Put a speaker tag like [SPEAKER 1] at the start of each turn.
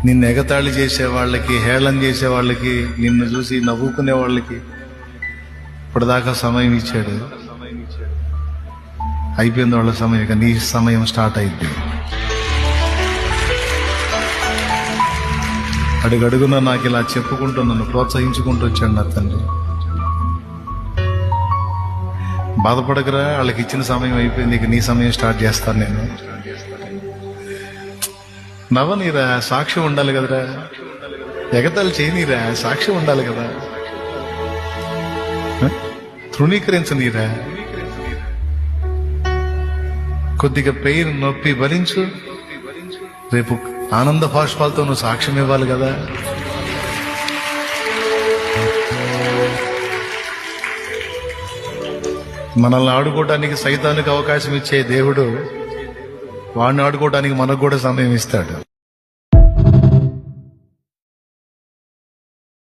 [SPEAKER 1] నిన్ను ఎగతాళి చేసే వాళ్ళకి, హేళన చేసే వాళ్ళకి, నిన్ను చూసి నవ్వుకునే వాళ్ళకి ఇప్పటిదాకా సమయం ఇచ్చాడు. అయిపోయింది వాళ్ళ సమయం, ఇక నీ సమయం స్టార్ట్ అయింది. అడుగడుగున నాకు ఇలా చెప్పుకుంటూ నన్ను ప్రోత్సహించుకుంటూ వచ్చాడు నా తండ్రి. బాధపడకరా, వాళ్ళకి ఇచ్చిన సమయం అయిపోయింది, ఇక నీ సమయం స్టార్ట్ చేస్తాను నేను. నవ్వనీరా, సాక్ష్యం ఉండాలి కదరా. ఎగతాళి చేయనీరా, సాక్ష్యం ఉండాలి కదా. తృణీకరించనీరా. కొద్దిగా పెయిన్, నొప్పి భరించు. రేపు ఆనంద భాష్పాలతో నువ్వు సాక్ష్యం ఇవ్వాలి కదా. మనల్ని ఆడుకోవడానికి సైతానికి అవకాశం ఇచ్చే దేవుడు వాడిని ఆడుకోవడానికి మనకు కూడా సమయం ఇస్తాడు.